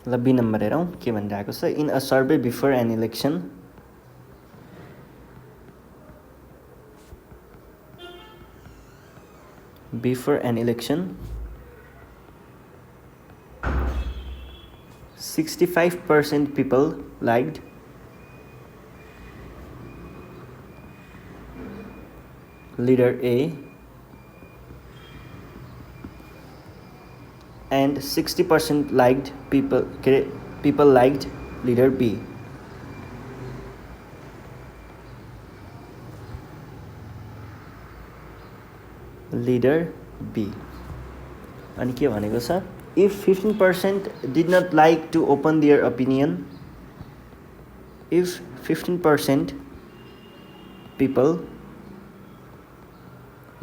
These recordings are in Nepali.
ल बी नम्बर हेरौँ के भनिरहेको छ in a survey before an election before an election 65% people liked leader A and 60% liked people liked leader B. Leader B. अनि के भनेको छ if 15% did not like to open their opinion, if 15% people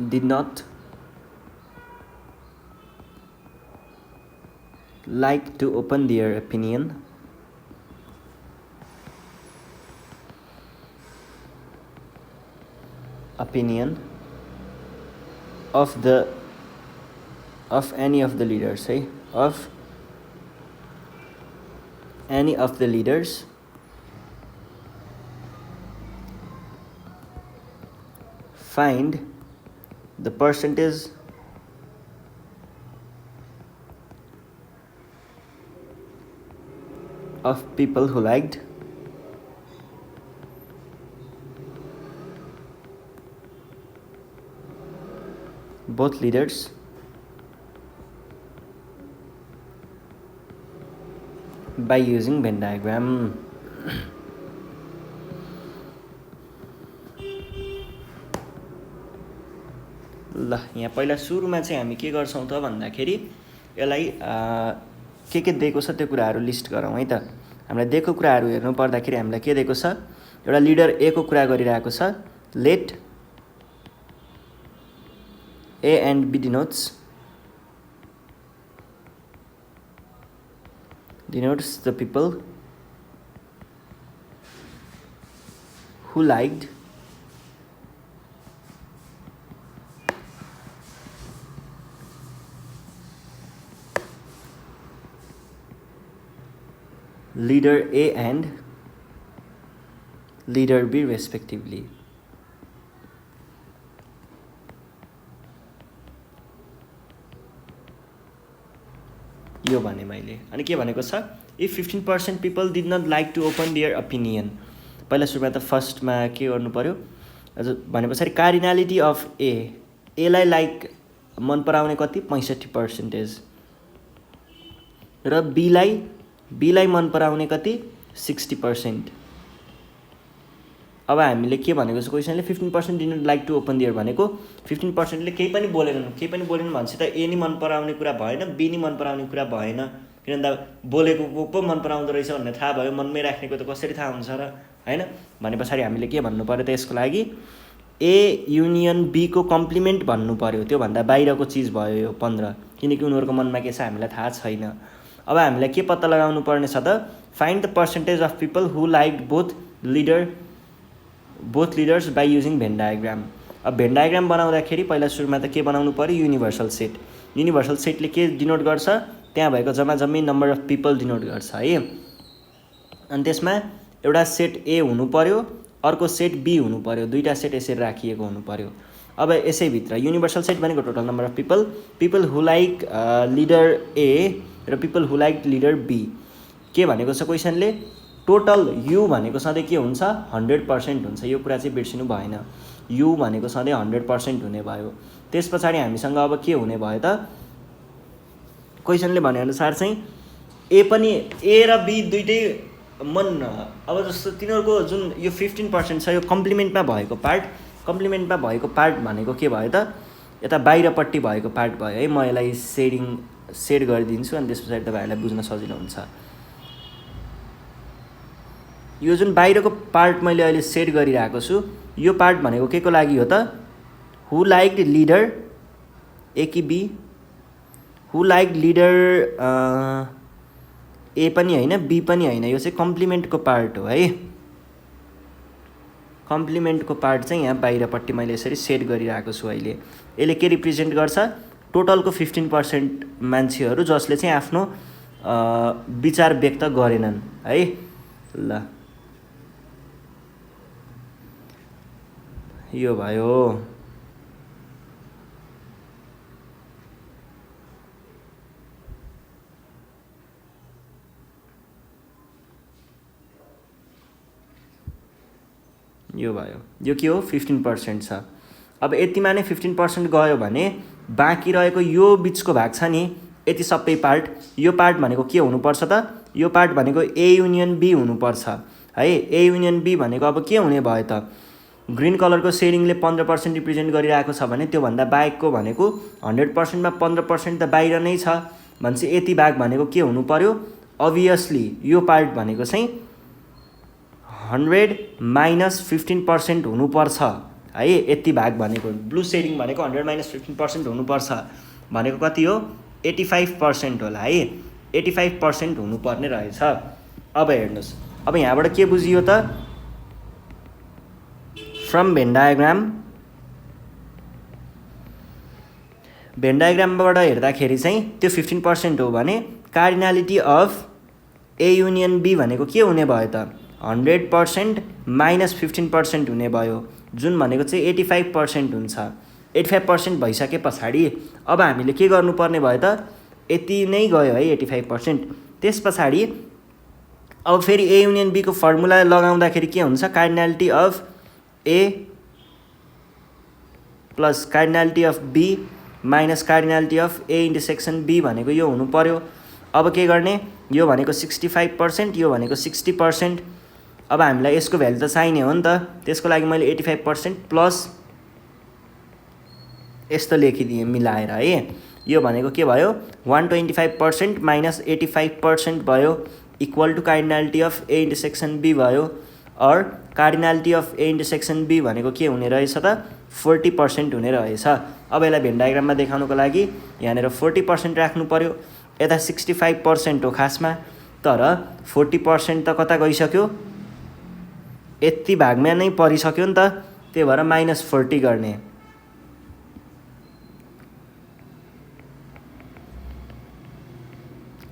did not like to open their opinion, of any of the leaders, of any of the leaders, find the percentage of people who liked both leaders by using Venn diagram. ल यहाँ पहिला सुरुमा चाहिँ हामी के गर्छौँ त भन्दाखेरि यसलाई के दिएको छ त्यो कुराहरू लिस्ट गरौँ है त। हामीलाई दिएको कुराहरू हेर्नु पर्दाखेरि हामीलाई के दिएको छ एउटा लिडर ए को कुरा गरिरहेको छ late A and B denotes the people who liked leader A and leader B respectively. यो भने मैले अनि के भनेको छ if 15% people did not like to open their opinion पहिला सुरुमा त फर्स्टमा के गर्नु पर्यो भने पछाडि कार्डिनालिटी अफ एलाई लाइक मन पराउने कति 65% र बीलाई मन पराउने कति 60%। अब हामीले के भनेको छ क्वेसनले 15% did not like to open there भनेको 15%ले केही पनि बोलेन भनेपछि त ए नि मन पराउने कुरा भएन बी नि मन पराउने कुरा भएन किनभने बोलेको पो मन पराउँदो रहेछ भन्ने थाहा भयो मनमै राख्नेको त कसरी थाहा हुन्छ र हैन भने पछाडि हामीले के भन्नु पर्यो त यसको लागि ए युनियन बी को कम्प्लिमेन्ट भन्नु पर्यो त्यो भन्दा बाहिरको चीज भयो यो 15 किनकि उनीहरुको मनमा के छ हामीलाई थाहा छैन। अब हामीलाई के पत्ता लगाउनु पर्ने छ त find the percentage of people who liked both leaders by using van diagram. अब भेन डायग्राम बनाउँदाखेरि पहिला सुरुमा त के बनाउनु पर्यो युनिभर्सल सेटले के डिनोट गर्छ त्यहाँ भएको जम्मै नम्बर अफ पिपल डिनोट गर्छ है। अनि त्यसमा एउटा सेट ए हुनु पर्यो अर्को सेट बी हुनु पर्यो दुईटा सेट यसरी राखिएको हुनु पर्यो। अब यसै भित्र युनिभर्सल सेट भनेको total number of people who like leader A र people who like leader B के भनेको छ क्वेसनले टोटल यु भनेको सधैँ के हुन्छ 100% हुन्छ यो कुरा चाहिँ बिर्सिनु भएन यु भनेको सधैँ 100% हुने भयो। त्यस पछाडि हामीसँग अब के हुने भयो त क्वेसनले भने अनुसार चाहिँ ए र बी दुईटै मन अब जस्तो तिनीहरुको जुन यो 15% छ यो कम्प्लिमेन्टमा भएको पार्ट भनेको के भयो त यता बाहिरपट्टि भएको पार्ट भयो है। म यसलाई सेड गरिदिन्छु अनि त्यसपछि तपाईहरुलाई बुझ्न सजिलो हुन्छ। यो जुन बाहिरको पार्ट मैले अहिले सेड गरिरहेको छु यो पार्ट भनेको के को लागि हो त हु लाइक्ड लिडर ए कि बी हु लाइक्ड लिडर ए पनि हैन बी पनि हैन यो चाहिँ कम्प्लिमेन्टको पार्ट हो है। कम्प्लिमेन्टको पार्ट चाहिँ यहाँ बाहिरपट्टि मैले यसरी सेट गरिरहेको छु अहिले यसले के रिप्रेजेन्ट गर्छ टोटलको 15% मान्छेहरु जसले चाहिँ आफ्नो विचार व्यक्त गरेनन् है। ल यो भयो। यो भयो। यो के हो 15% छ। अब यतिमा नै 15% गयो भने बाँकी रहेको यो बिचको भाग छ नि, यति सबै पार्ट, यो पार्ट भनेको के हुनुपर्छ त? यो पार्ट भनेको ए युनियन बी हुनुपर्छ है। ए युनियन बी भनेको अब के हुने भयो त? ग्रिन कलरको सेडिङले 15% रिप्रेजेन्ट गरिरहेको छ भने त्योभन्दा बाहेकको भनेको 100%मा 15% त बाहिर नै छ भनेपछि यति भाग भनेको के हुनु पर्यो? अभियसली यो पार्ट भनेको चाहिँ 100 - 15% हुनुपर्छ है। यति भाग भनेको ब्लू सेडिङ भनेको 100 - 15% हुनुपर्छ भनेको कति हो? 85% होला है। 85% हुनुपर्ने रहेछ। अब हेर्नुहोस्, अब यहाँबाट के बुझियो त? फ्रम भेन डायग्रामबाट हेर्दाखेरि चाहिँ त्यो 15% हो भने cardinality of A union B भनेको के हुने भयो त? 100% - 15% हुने भयो, जुन भनेको चाहिँ 85% हुन्छ। 85% भइसके पछाडि अब हामीले के गर्नुपर्ने भयो त? यति नै गयो है 85%। त्यस पछाडि अब फेरि ए युनियन बीको फर्मुला लगाउँदाखेरि के हुन्छ? Cardinality of A plus cardinality of B minus cardinality of A intersection B भनेको यो हुनु पर्यो। अब के गर्ने? यो भनेको 65%, यो भनेको 60%। अब हामीलाई यसको भ्यालु त चाहिने हो नि त, त्यसको लागि मैले 85% प्लस यस्तो लेखिदिएँ मिलाएर है। यो भनेको के भयो? 125% माइनस 85% भयो equal to cardinality of A intersection B भयो। और cardinality of A intersection B भनेको के हुने रहेछ त? 40% हुने रहेछ। अब यसलाई भेन डायग्राममा देखाउनुको लागि यहाँनिर 40% राख्नु पर्यो। यता 65% हो खासमा, तर 40% त कता गइसक्यो? यति भागमा नै परिसक्यो नि त, त्यही भएर -40 गर्ने।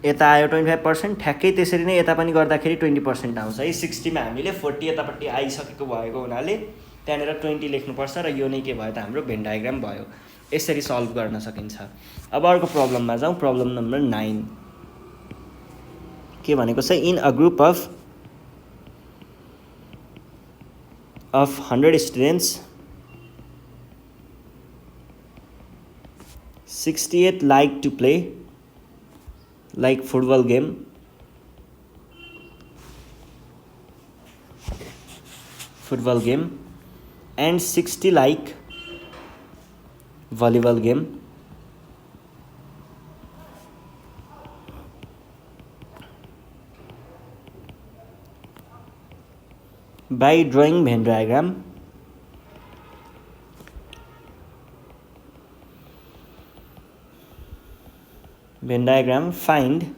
यता आयो 25%, ठ्याक्कै त्यसरी नै यता पनि गर्दाखेरि 20% आउँछ है। 60 मा हामीले 40 यतापट्टि आइसकेको भएको हुनाले त्यहाँनिर 20 लेख्नुपर्छ र यो नै के भयो त? हाम्रो भेन डायग्राम भयो। यसरी सल्भ गर्न सकिन्छ। अब अर्को प्रब्लममा जाउँ। प्रब्लम नम्बर 9 के भनेको छ? In a group of 100 students, 68 like to play like football game, and 60 like volleyball game. By drawing Venn diagram, find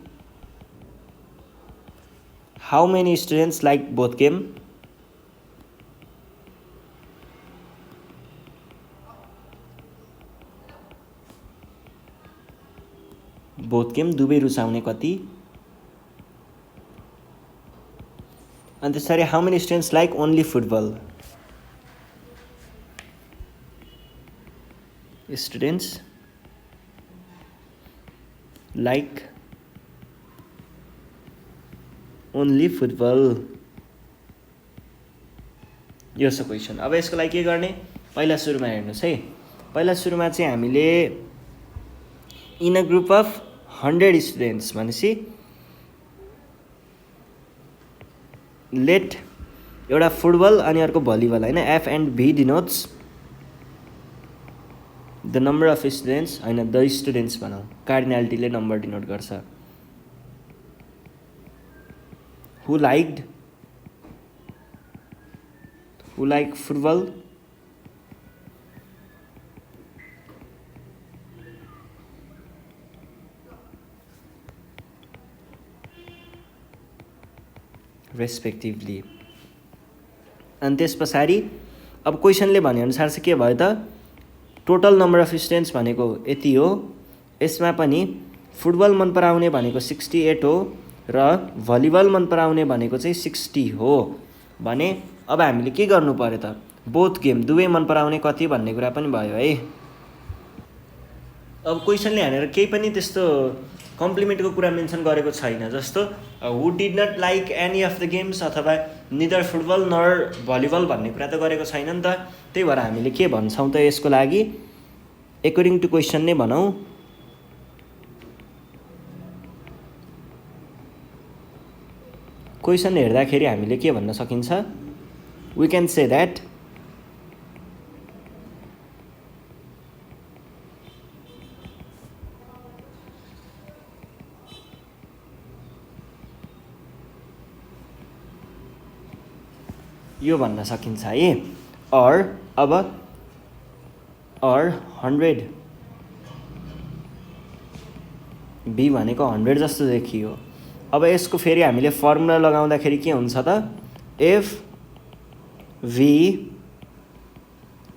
how many students like both game, दुवै रुचाउने कति, अनि त्यसरी how many students like only football, students like only football। यो छ क्वेसन। अब यसको लागि के गर्ने? पहिला सुरुमा हेर्नुहोस् है। पहिला सुरुमा चाहिँ हामीले in a group of 100 students भनेपछि लेट एउटा फुटबल अनि अर्को भलिबल होइन, F and V denotes the number of students होइन, द स्टुडेन्ट्स भनौँ, कार्डिनालिटीले नम्बर डिनोट गर्छ। Who like football respectively. अनि त्यस पछाडि अब क्वेसनले भनेअनुसार चाहिँ के भयो त? टोटल नम्बर अफ स्टुडेन्ट्स भनेको यति हो। यसमा पनि फुटबल मन पराउने भनेको 68 हो र भलिबल मन पराउने भनेको चाहिँ 60 हो भने अब हामीले के गर्नु पर्यो त बोथ गेम दुवै मन पराउने कति भन्ने कुरा पनि भयो है। अब क्वेसनले हानेर केही पनि त्यस्तो कम्प्लिमेन्टको कुरा मेन्सन गरेको छैन, जस्तो who did not like any of the games अथवा निदर फुटबल नर भलिबल भन्ने कुरा त गरेको छैन नि त। त्यही भएर हामीले के भन्छौँ त यसको लागि एकर्डिङ टु क्वेसन नै भनौँ। क्वेसन हेर्दाखेरि हामीले के भन्न सकिन्छ, वी क्यान से द्याट यो भन्न सकिन्छ है। अब 100 बी भनेको 100 जस्तो देखियो। अब यसको फेरि हामीले फर्मुला लगाउँदाखेरि के हुन्छ त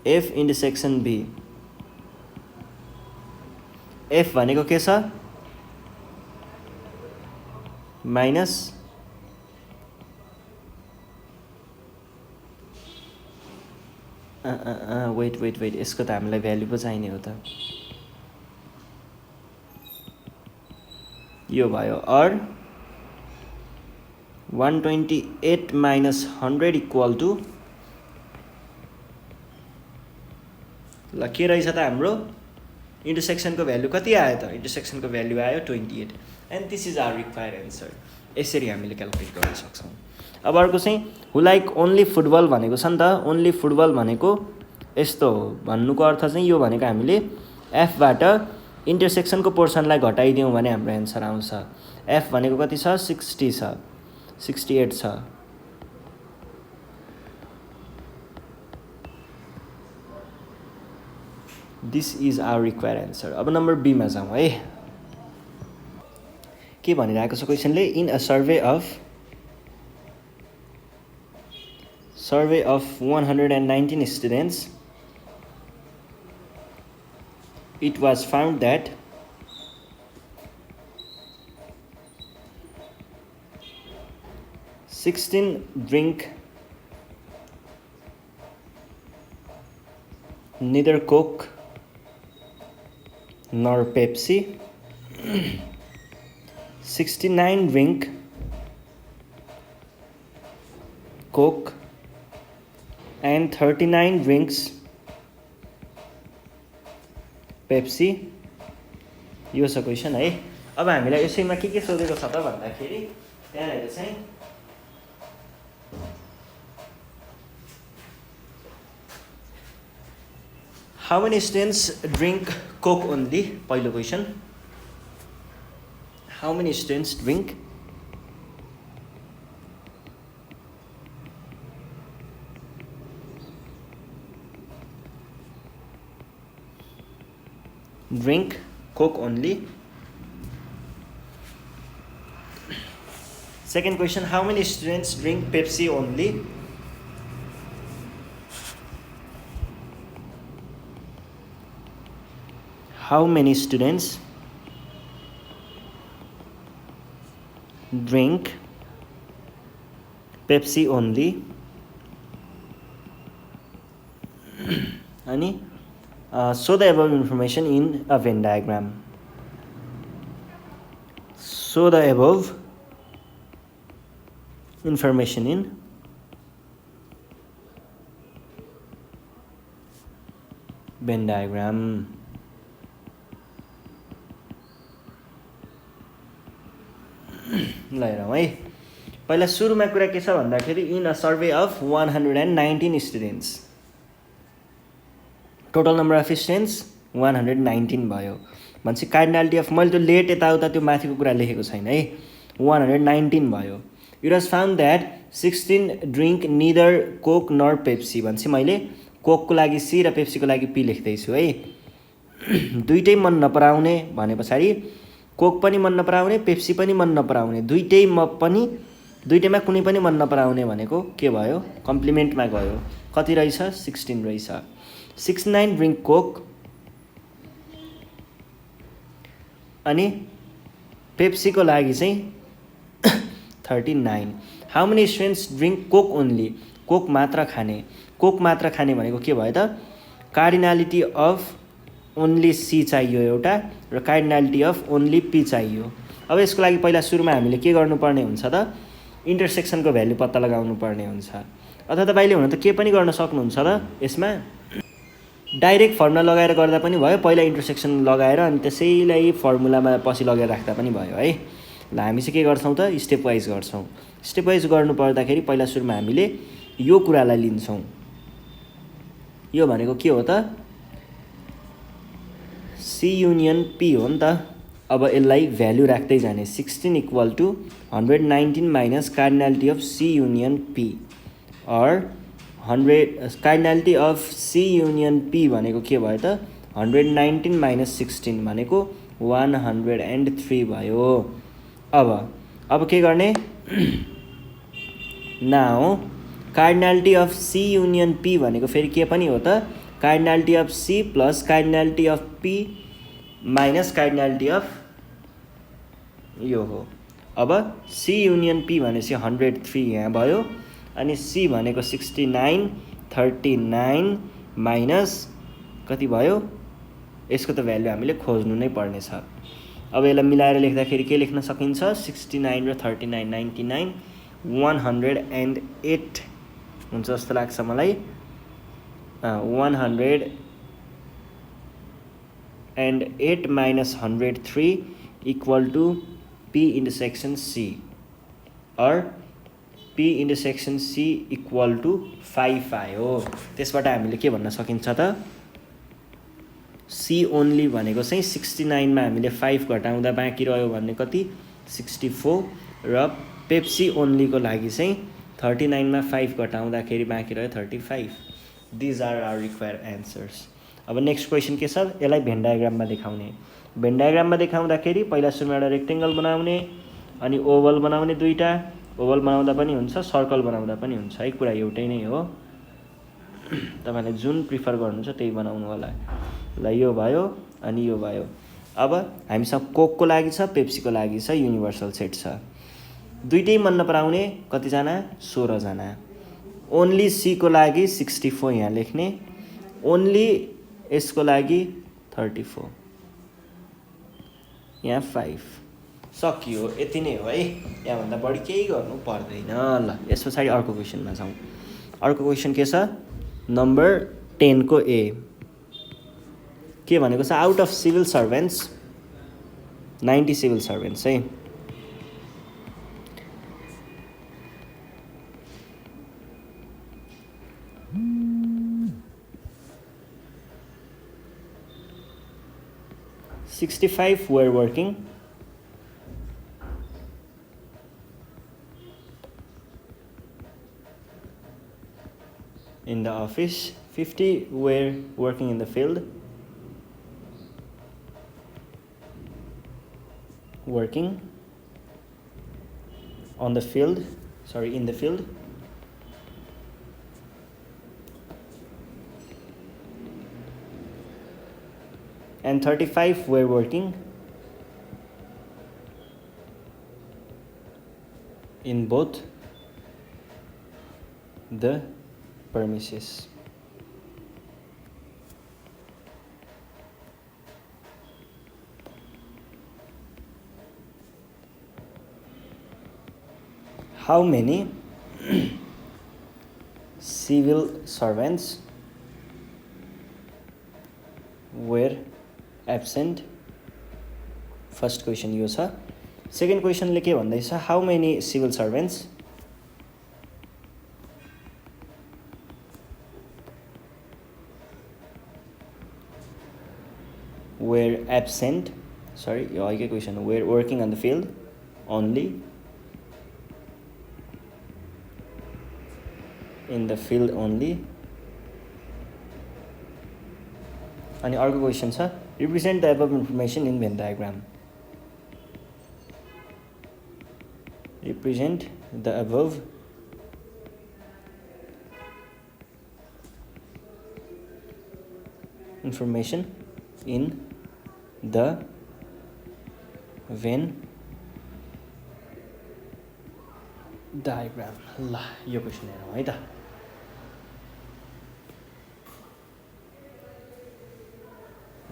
एफ इन्टरसेक्सन बी। एफ भनेको के छ माइनस वेट यसको त हामीलाई भ्यालु पो चाहिने हो त। यो भयो 128 माइनस 100 इक्वल टु ल के रहेछ त हाम्रो इन्टरसेक्सनको भ्यालु कति आयो त, इन्टरसेक्सनको भ्यालु आयो 28 and this is our required answer. यसरी हामीले क्याल्कुलेट गर्न सक्छौँ। अब अर्को चाहिँ हु लाइक ओन्ली फुटबल भनेको छ नि त। ओन्ली फुटबल भनेको यस्तो हो, भन्नुको अर्थ चाहिँ यो भनेको हामीले एफबाट इन्टरसेक्सनको पोर्सनलाई घटाइदियौँ भने हाम्रो एन्सर आउँछ। एफ भनेको कति छ 60 छ, 68 छ। This is our required answer. अब नम्बर बीमा जाउँ है। के भनिरहेको छ क्वेसनले, in a survey of 119 students, it was found that 16 drink neither Coke nor Pepsi, 69 drink Coke and 39 drinks Pepsi। यो छ क्वेसन है। अब हामीलाई यसैमा के सोधेको छ त भन्दाखेरि त्यहाँनिर चाहिँ how many students drink Coke only. पहिलो question, how many students drink Coke only. Second question, how many students drink Pepsi only? How many students drink Pepsi only? अनि show the above information in a Venn diagram. Show the above information in Venn diagram. ल हेरौँ है। पहिला सुरुमा कुरा के छ भन्दाखेरि in a survey of 119 students, total number of students 119 भयो। भनेपछि कार्डिनालिटी अफ, मैले त्यो लेट यताउता त्यो माथिको कुरा लेखेको छैन है, 119 भयो। It was found that 16 drink neither Coke nor Pepsi. भनेपछि मैले कोकको लागि सी र पेप्सीको लागि पी लेख्दैछु है। दुइटै मन नपराउने भने पछाडि कोक पनि मन नपराउने पेप्सी पनि मन नपराउने, दुइटैमा कुनै पनि मन नपराउने भनेको के भयो, कम्प्लिमेन्टमा गयो। कति रहेछ 16 रहेछ। 69 ड्रिङ्क कोक अनि पेप्सीको लागि चाहिँ 39. How many students drink Coke only? Coke मात्र खाने. कोक मात्र खाने भनेको के भयो त? कार्डिनालिटी अफ ओन्ली सी चाहियो एउटा र कार्डिनालिटी अफ ओन्ली पी चाहियो. अब यसको लागि पहिला सुरुमा हामीले के गर्नुपर्ने हुन्छ त? इन्टरसेक्सनको भ्याल्यु पत्ता लगाउनु पर्ने हुन्छ. अथवा तपाईँले हुन त के पनि गर्न सक्नुहुन्छ र यसमा डाइरेक्ट फर्मुला लगाएर गर्दा पनि भयो. पहिला इन्टरसेक्सन लगाएर अनि त्यसैलाई फर्मुलामा पछि लगेर राख्दा पनि भयो है. ल हामी चाहिँ के गर्छौँ त? स्टेप वाइज गर्छौँ. स्टेप वाइज गर्नु पर्दाखेरि पहिला सुरुमा हामीले यो कुरालाई लिन्छौँ. यो भनेको के हो त? सी युनियन पी हो नि त. अब यसलाई भ्याल्यु राख्दै जाने. 16 equal to 119 minus cardinality of C union P or 100 cardinality of C union P भनेको के भयो त? 119 माइनस 16 भनेको 103 भयो. अब के गर्ने? Now cardinality of C union P भनेको फेरि के पनि हो त? Cardinality of C plus cardinality of P minus cardinality of यो हो. अब सी युनियन पी भनेपछि 103 यहाँ भयो. अनि सी भनेको 69, 39 माइनस कति भयो? यसको त भ्याल्यु हामीले खोज्नु नै पर्नेछ. अब यसलाई मिलाएर लेख्दाखेरि के लेख्न सकिन्छ? 69 र 39 99 108 हुन्छ जस्तो लाग्छ मलाई. 108 minus 103 equal to P intersection C or P intersection C equal to 5 आयो. त्यसबाट हामीले के भन्न सकिन्छ त? सी ओन्ली भनेको चाहिँ 69 मा हामीले 5 घटाउँदा बाँकी रह्यो भन्ने कति? 64 र पेप्सी ओन्लीको लागि चाहिँ 39 मा 5 घटाउँदाखेरि बाँकी रह्यो 35. These are our required answers. अब नेक्स्ट क्वेसन के छ? यसलाई भेन डायग्राममा देखाउने. भेन डायग्राममा देखाउँदाखेरि पहिला सुरुमा एउटा रेक्टेङ्गल बनाउने, अनि ओभल बनाउने. दुईवटा ओभल बनाउँदा पनि हुन्छ, सर्कल बनाउँदा पनि हुन्छ है. कुरा एउटै नै हो. तपाईँले जुन प्रिफर गर्नुहुन्छ त्यही बनाउनु होला. ल यो भयो अनि यो भयो. अब हामीसँग कोकको लागि छ, पेप्सीको लागि छ, युनिभर्सल सेट छ. दुइटै मन नपराउने कतिजना? 16 जना. ओन्ली सीको लागि 64 यहाँ लेख्ने. ओन्ली यसको लागि 34 यहाँ 5. सकियो. यति नै हो है. यहाँभन्दा बढी केही गर्नु पर्दैन. ल यस पछाडि अर्को क्वेसनमा जाउँ. अर्को क्वेसन के छ? नम्बर 10 को ए. के भनेको छ? Out of civil servants 90 civil servants है. $65 were working in the office, 50 were working in the field, working on the field, in the field, and 35 were working in both the premises. How many civil servants were absent? First question यो छ. सेकेन्ड क्वेसनले के भन्दैछ? How many civil servants were absent, यो अघिकै क्वेसन हो. were working on the field only, in the field only. अनि अर्को क्वेसन छ, represent the above information in Venn diagram. Represent the above information in the van diagram. ल यो क्वेसन हेरौँ है त।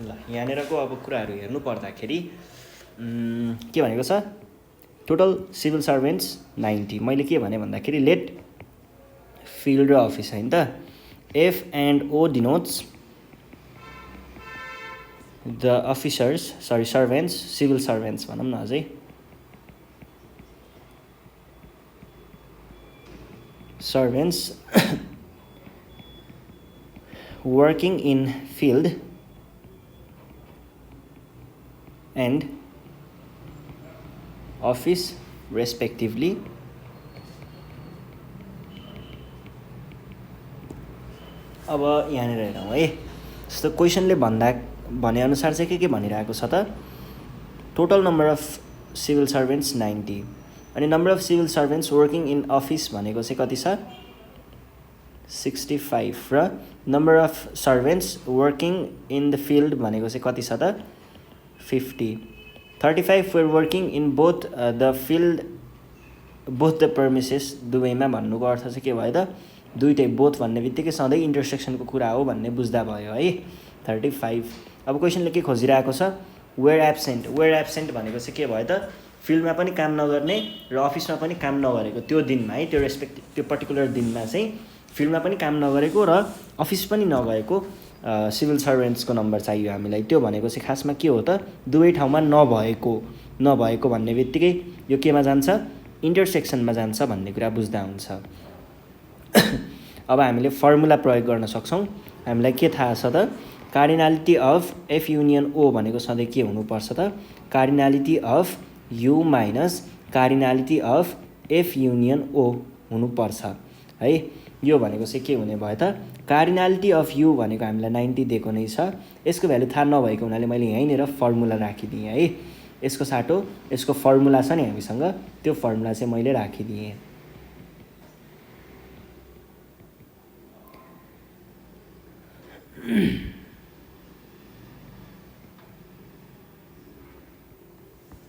ल यहाँनिरको अब कुराहरू हेर्नु पर्दाखेरि के भनेको छ, टोटल सिभिल सर्भेन्ट्स 90। मैले के भने भन्दाखेरि लेट फिल्ड र अफिस होइन त, F and O denotes the officers, sorry servants, civil servants भनौँ न अझै, servants working in field and office respectively अब यहाँनिर हेरौँ है। जस्तो क्वेसनले भनेअनुसार चाहिँ के भनिरहेको छ त, total number of civil servants 90 अनि number of civil servants working in office भनेको चाहिँ कति छ 65 र number of servants working in the field भनेको चाहिँ कति छ त 50। 35 were working in both the field both the premises, दुवैमा भन्नुको अर्थ चाहिँ के भयो त, दुइटै बोथ भन्ने बित्तिकै सधैँ इन्टरसेक्सनको कुरा हो भन्ने बुझ्दा भयो है 35। अब क्वेसनले के खोजिरहेको छ, वेयर एब्सेन्ट। वेयर एब्सेन्ट भनेको चाहिँ के भयो त, फिल्डमा पनि काम नगर्ने र अफिसमा पनि काम नगरेको त्यो दिनमा है, त्यो पर्टिकुलर दिनमा चाहिँ फिल्डमा पनि काम नगरेको र अफिस पनि नगएको सिभिल सर्भेन्ट्सको नम्बर चाहियो हामीलाई। त्यो भनेको चाहिँ खासमा के हो त, दुवै ठाउँमा नभएको भन्ने बित्तिकै यो केमा जान्छ, इन्टरसेक्सनमा जान्छ भन्ने कुरा बुझ्दा हुन्छ। अब हामीले फर्मुला प्रयोग गर्न सक्छौँ। हामीलाई के थाहा छ त, cardinality of F union O भनेको सधैँ के हुनुपर्छ त, cardinality of U minus cardinality of F union O हुनुपर्छ है। यो भनेको चाहिँ के हुने भयो त, कार्डिनालिटी अफ यु भनेको हामीलाई 90 दिएको नै छ, यसको भ्यालु थाहा नभएको हुनाले मैले यहीँनिर फर्मुला राखिदिएँ है। यसको साटो यसको फर्मुला छ नि हामीसँग, त्यो फर्मुला चाहिँ मैले राखिदिएँ।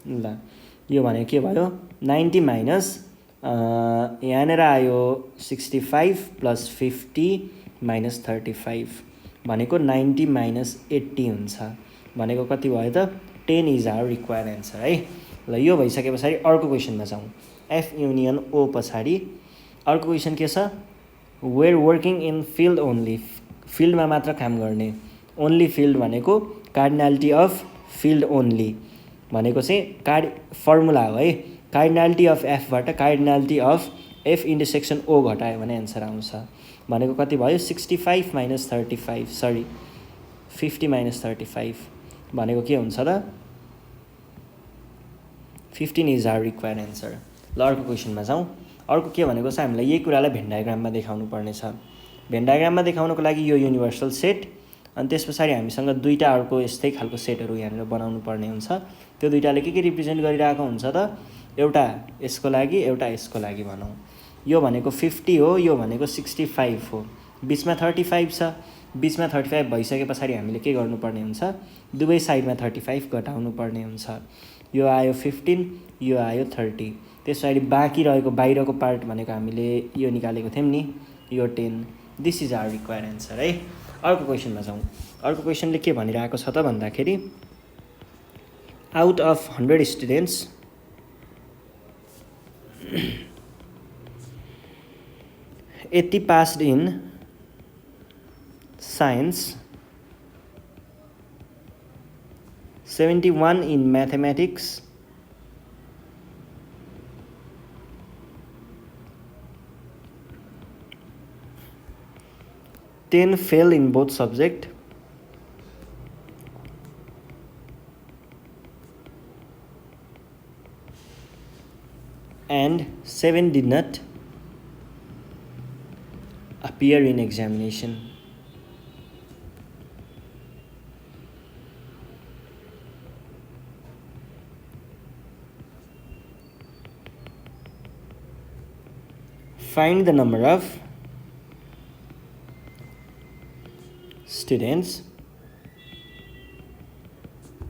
ल यो भने के भयो, 90 माइनस यहाँनिर आयो 65 प्लस 50 माइनस 35 भनेको 90 माइनस 80 हुन्छ, भनेको कति भयो त 10 इज आवर रिक्वायर्ड एन्सर है। ल यो भइसके पछाडि अर्को क्वेसनमा जाउँ। एफ युनियन ओ पछाडि अर्को क्वेसन के छ, were working in field only, फिल्डमा मात्र काम गर्ने। ओन्ली फिल्ड भनेको कार्डिनालिटी अफ फिल्ड ओन्ली भनेको चाहिँ फर्मुला हो है, कार्डिनालिटी अफ एफबाट cardinality of F intersection O घटायो भने एन्सर आउँछ। भनेको कति भयो 65 माइनस 35, सरी 50 माइनस 35 भनेको के हुन्छ त 15 इज आवर रिक्वायर्ड एन्सर। ल अर्को क्वेसनमा जाउँ। अर्को के भनेको छ, हामीलाई यही कुरालाई भेन डायग्राममा देखाउनु पर्नेछ। भेन डायग्राममा देखाउनको लागि यो युनिभर्सल सेट अनि त्यस पछाडि हामीसँग दुईवटा अर्को यस्तै खालको सेटहरू यहाँनिर बनाउनु पर्ने हुन्छ। त्यो दुईवटाले के रिप्रेजेन्ट गरिरहेको हुन्छ त, एउटा यसको लागि एउटा यसको लागि भनौँ। यो भनेको 50 हो, यो भनेको 65 हो, बिचमा 35 छ। बिचमा 35 भइसके पछाडि हामीले के गर्नुपर्ने हुन्छ, दुवै साइडमा 35 घटाउनु पर्ने हुन्छ। यो आयो 15, यो आयो 30। त्यस पछाडि बाँकी रहेको बाहिरको पार्ट भनेको हामीले यो निकालेको थियौँ नि, यो 10। This is our required answer है। अर्को क्वेसनमा जाउँ। अर्को क्वेसनले के भनिरहेको छ त भन्दाखेरि, out of 100 students 80 passed in science, 71 in mathematics, 10 fail in both subject, and 7 did not appear in examination. Find the number of students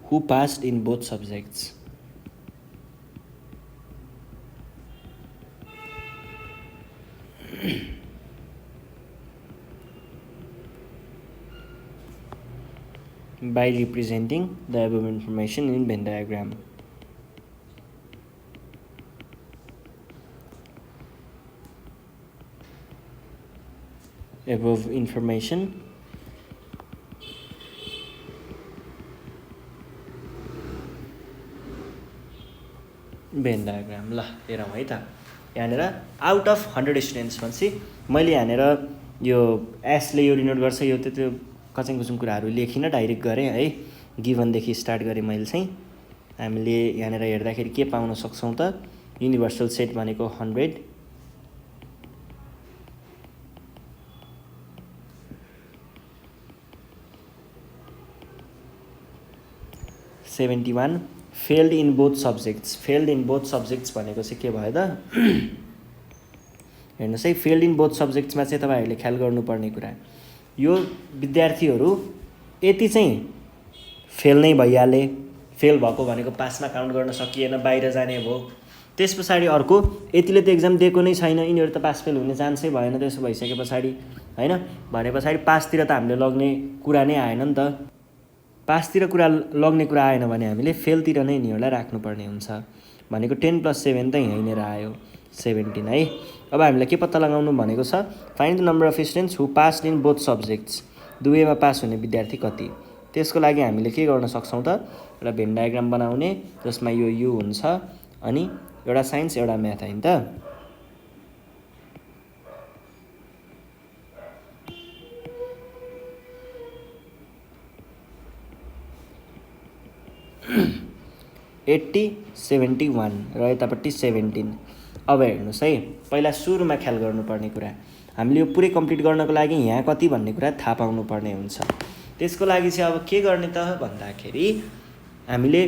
who passed in both subjects. by representing the above information in Venn diagram. Above information Venn diagram. ल हेरौँ है त, यहाँनिर आउट अफ 100 स्टुडेन्ट्स भनेपछि मैले यहाँनिर यो एसले यो डिनोट गर्छ, यो त्यो कचङ कुचुङ कुराहरू लेखिनँ, डाइरेक्ट गरेँ है। गिभनदेखि स्टार्ट गरेँ मैले चाहिँ। हामीले यहाँनिर हेर्दाखेरि के पाउन सक्छौँ त, युनिभर्सल सेट भनेको 100, $71, failed in both subjects. Failed in both subjects भनेको चाहिँ के भयो त, हेर्नुहोस् है, फेल्ड इन बोथ सब्जेक्ट्समा चाहिँ तपाईँहरूले ख्याल गर्नुपर्ने कुरा, यो विद्यार्थीहरू यति चाहिँ फेल नै भइहाले, फेल भएको भनेको पासमा काउन्ट गर्न सकिएन, बाहिर जाने भयो। त्यस पछाडि अर्को यतिले त एक्जाम दिएको नै छैन, यिनीहरू त पास फेल हुने चान्सै भएन। त्यसो भइसके पछाडि होइन, भने पछाडि पासतिर त हामीले लग्ने कुरा नै आएन नि त। पासतिर कुरा लग्ने कुरा आएन भने हामीले फेलतिर नै यिनीहरूलाई राख्नुपर्ने हुन्छ। भनेको 10 + 7 त यहीँनिर आयो 17 है। अब हामीलाई के पत्ता लगाउनु भनेको छ, find the number of students who passed in both subjects. दुवैमा पास हुने विद्यार्थी कति। त्यसको लागि हामीले के गर्न सक्छौँ त, एउटा भेन डायग्राम बनाउने जसमा यो यु हुन्छ, अनि एउटा साइन्स एउटा म्याथ होइन त। $80, $71 र यतापट्टि 17। अब हेर्नुहोस् है, पहिला सुरुमा ख्याल गर्नुपर्ने कुरा, हामीले यो पुरै कम्प्लिट गर्नको लागि यहाँ कति भन्ने कुरा थाहा पाउनुपर्ने हुन्छ। त्यसको लागि चाहिँ अब के गर्ने त भन्दाखेरि, हामीले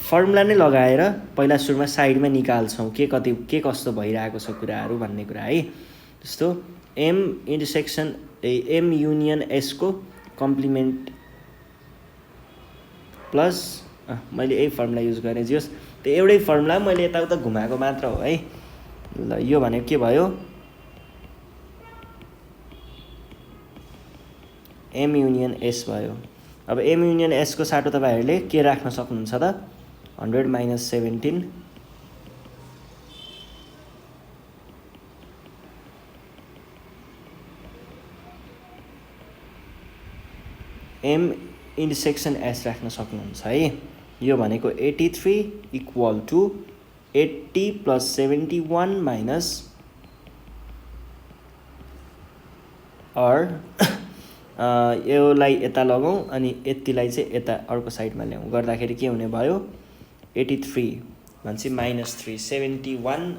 फर्मुला नै लगाएर पहिला सुरुमा साइडमा निकाल्छौँ के कति के कस्तो भइरहेको छ कुराहरू भन्ने कुरा है। जस्तो एम युनियन एसको कम्प्लिमेन्ट प्लस, मैले यही फर्मुला युज गरेँ, जियोस् त्यो एउटै फर्मुला मैले यताउता घुमाएको मात्र हो है। ल यो भनेको के भयो, एम युनियन एस भयो। अब एम युनियन एसको साटो तपाईँहरूले के राख्न सक्नुहुन्छ त, 100 - 17 एम इन्टरसेक्सन एस राख्न सक्नुहुन्छ है। यो भनेको 83 = 80 + 71 माइनस योलाई यता लगाउँ अनि यतिलाई चाहिँ यता अर्को साइडमा ल्याउँ, गर्दाखेरि के हुने भयो, 83 भनेपछि -3,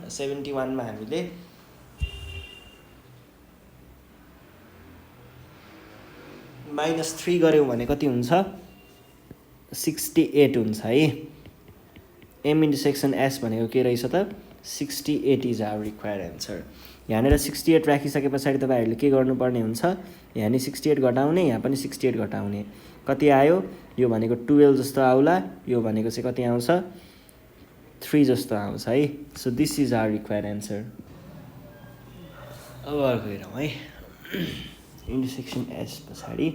71मा हामीले -3 गऱ्यौँ भने कति हुन्छ, 68 हुन्छ है। एम इन्टरसेक्सन एस भनेको के रहेछ त, 68 इज आवर रिक्वायर्ड एन्सर। यहाँनिर 68 राखिसके पछाडि तपाईँहरूले के गर्नुपर्ने हुन्छ, यहाँ 68 घटाउने, यहाँ पनि 68 घटाउने, कति आयो, यो भनेको 12 जस्तो आउला, यो भनेको चाहिँ कति आउँछ, 3 जस्तो आउँछ है। So this is our required answer. अब अर्को हेरौँ है, इन्टरसेक्सन एस पछाडि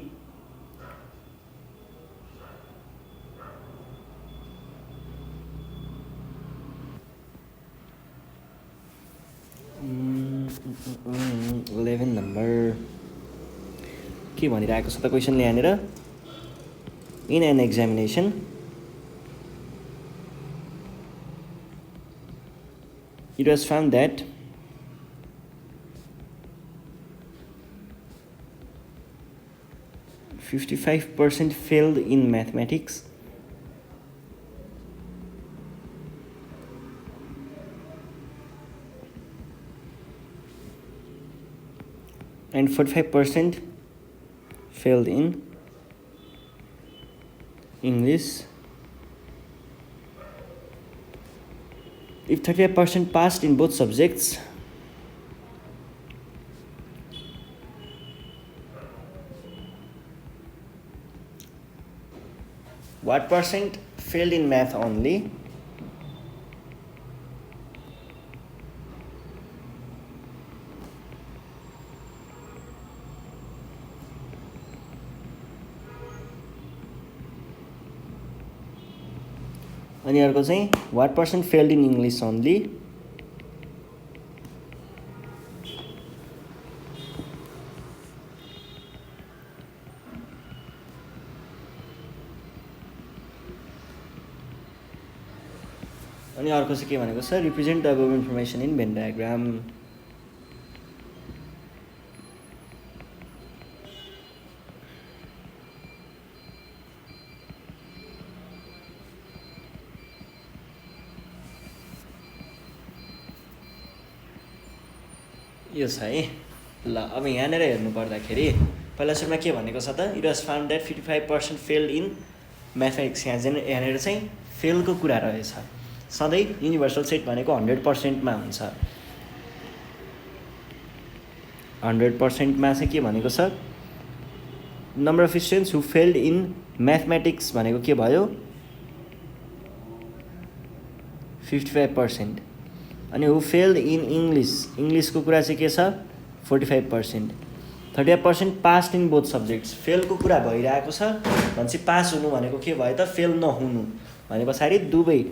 $11 नम्बर के भनिरहेको छ त क्वेसनले यहाँनिर, in an examination it was found that 55% failed in mathematics and 45% failed in English. If 35% passed in both subjects, what percent failed in math only? अनि अर्को चाहिँ what person failed in English only. अनि अर्को चाहिँ के भनेको छ, represent the above information in Venn diagram. यो छ है। ल अब यहाँनिर हेर्नु पर्दाखेरि पहिला सुरुमा के भनेको छ त, it was found that 55% failed in mathematics. यहाँनिर चाहिँ फेलको कुरा रहेछ। सधैँ युनिभर्सल सेट भनेको 100%मा हुन्छ। 100%मा चाहिँ के भनेको छ, number of students who failed in mathematics भनेको के भयो 55%। अनि हु फेल्ड इन इङ्ग्लिसको कुरा चाहिँ के छ 45%। 35% पास इन बोथ सब्जेक्ट्स। फेलको कुरा भइरहेको छ भनेपछि पास हुनु भनेको के भयो त, फेल नहुनु भने पछाडि दुवै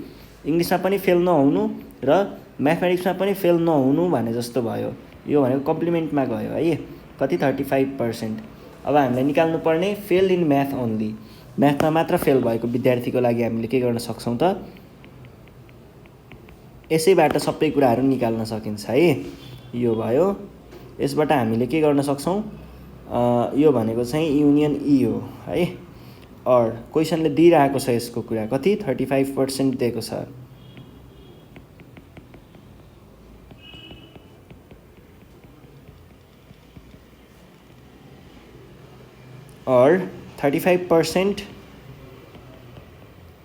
इङ्ग्लिसमा पनि फेल नहुनु र म्याथमेटिक्समा पनि फेल नहुनु भने जस्तो भयो। यो भनेको कम्प्लिमेन्टमा गयो है। कति 35%। अब हामीले निकाल्नु पर्ने फेल इन म्याथ ओन्ली। म्याथमा मात्र फेल भएको विद्यार्थीको लागि हामीले के गर्न सक्छौँ त, यसैबाट सबै कुराहरू निकाल्न सकिन्छ है। यो भयो। यसबाट हामीले के गर्न सक्छौँ, यो भनेको चाहिँ युनियन ई हो है। अर क्वेसनले दिइरहेको छ यसको कुरा कति 35% दिएको छ। और 35%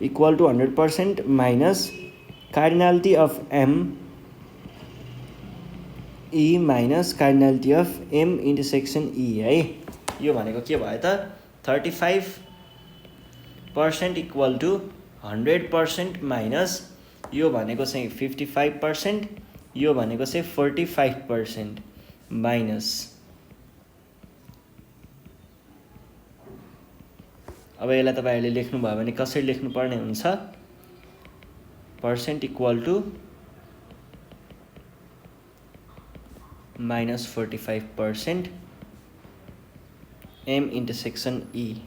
equal to 100% minus cardinality of M E minus cardinality of M intersection E है। यो भनेको के भयो त 35% इक्वल टू 100% माइनस यो भनेको चाहिँ 55%, यो भनेको चाहिँ 45% माइनस। अब यसलाई तपाईँहरूले लेख्नुभयो भने कसरी लेख्नुपर्ने हुन्छ, percent equal to minus 45% M intersection E.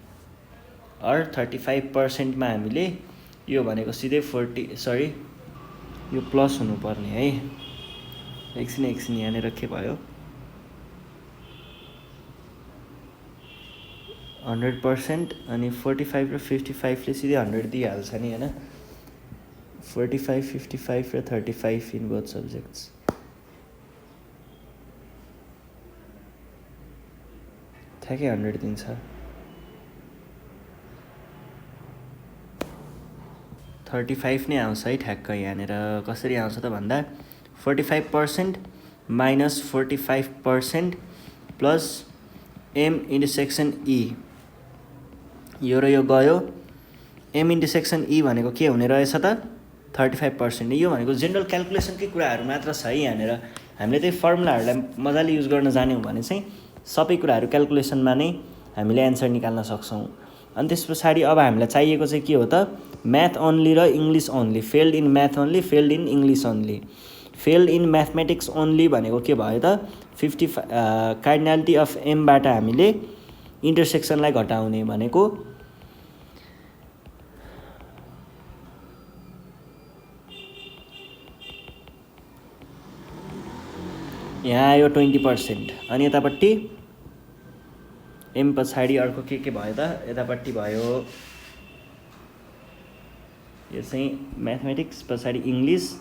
और 35%मा हामीले यो भनेको सिधै 40 यो प्लस हुनुपर्ने है। एकछिन यहाँनिर के भयो 100% अनि 45 र 55ले सिधै 100 दिइहाल्छ नि होइन। 45, 55 र 35 इन बोथ सब्जेक्ट्स। ठ्याक्कै 100 दिन्छ। 35 नै आउँछ है ठ्याक्क। यहाँनिर कसरी आउँछ त भन्दा 45% माइनस 45% प्लस एम इन्टरसेक्सन ई। यो र यो गयो। एम इन्टरसेक्सन ई भनेको के हुने रहेछ त 35%। यो भनेको जेनरल क्यालकुलेसनकै कुराहरू मात्र छ है। यहाँनिर हामीले त्यही फर्मुलाहरूलाई मजाले युज गर्न जान्यौँ भने चाहिँ सबै कुराहरू क्यालकुलेसनमा नै हामीले एन्सर निकाल्न सक्छौँ। अनि त्यस पछाडि अब हामीलाई चाहिएको चाहिँ के हो त, म्याथ ओन्ली र English only. Failed in math only, failed in English only. Failed in mathematics only भनेको के भयो त 50 कार्डिनलिटी अफ एमबाट हामीले इन्टरसेक्सनलाई घटाउने भनेको यहाँ आयो 20%। अनि यतापट्टि एम पछाडि अर्को के भयो त, यतापट्टि भयो यो चाहिँ म्याथमेटिक्स पछाडि इङ्ग्लिस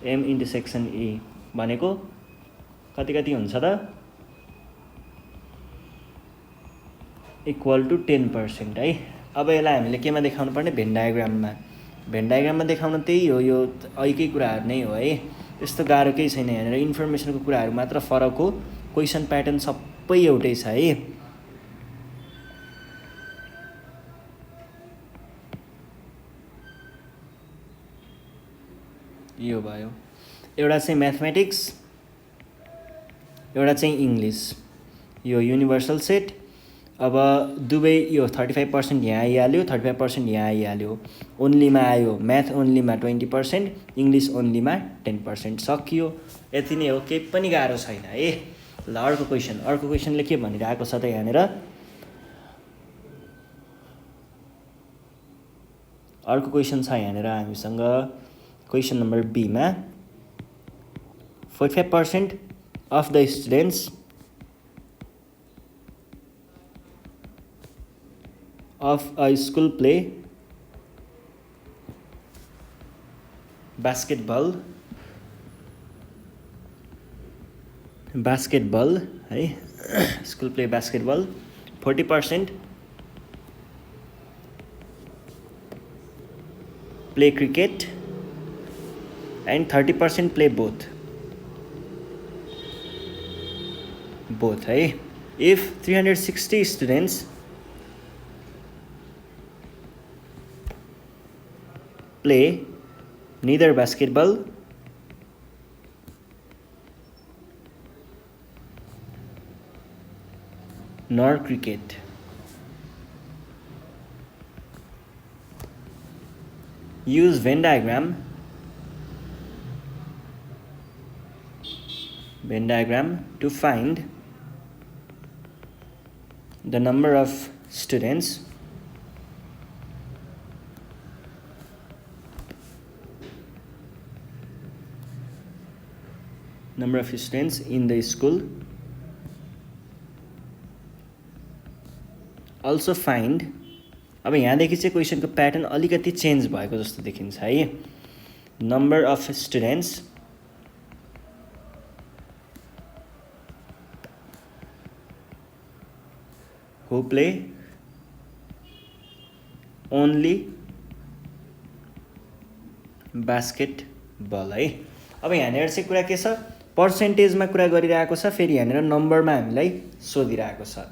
एम इन्टरसेक्सन ई भनेको कति हुन्छ त इक्वल टु 10% है। अब यसलाई हामीले केमा देखाउनु पर्ने, भेन डायग्राममा। भेन डायग्राममा देखाउन त्यही हो, यो अहिकै कुराहरू नै हो है। यस्तो गाह्रो केही छैन। यहाँनिर इन्फर्मेसनको कुराहरू मात्र फरक हो, क्वेसन प्याटर्न सबै एउटै छ है। यो भयो। एउटा चाहिँ म्याथमेटिक्स, एउटा चाहिँ इङ्ग्लिस। यो युनिभर्सल सेट अब दुवै यो 35% यहाँ आइहाल्यो, 35% यहाँ आइहाल्यो। ओन्लीमा आयो, म्याथ ओन्लीमा 20%, इङ्ग्लिस ओन्लीमा 10%। सकियो, यति नै हो, केही पनि गाह्रो छैन है। ल अर्को क्वेसनले के भनिरहेको छ त यहाँनिर, अर्को क्वेसन छ यहाँनिर हामीसँग क्वेसन नम्बर बीमा 45% of the students of a school play basketball है school play basketball, 40% play cricket and 30% play both है। If 360 students play neither basketball nor cricket, use Venn diagram to find the number of students in the school. Also find, अब यहाँदेखि चाहिँ क्वेसनको प्याटर्न अलिकति चेन्ज भएको जस्तो देखिन्छ है। Number of students who play only basketball है। अब यहाँनिर चाहिँ कुरा के छ, पर्सेन्टेजमा कुरा गरिरहेको छ, फेरि यहाँनिर नम्बरमा हामीलाई सोधिरहेको छ।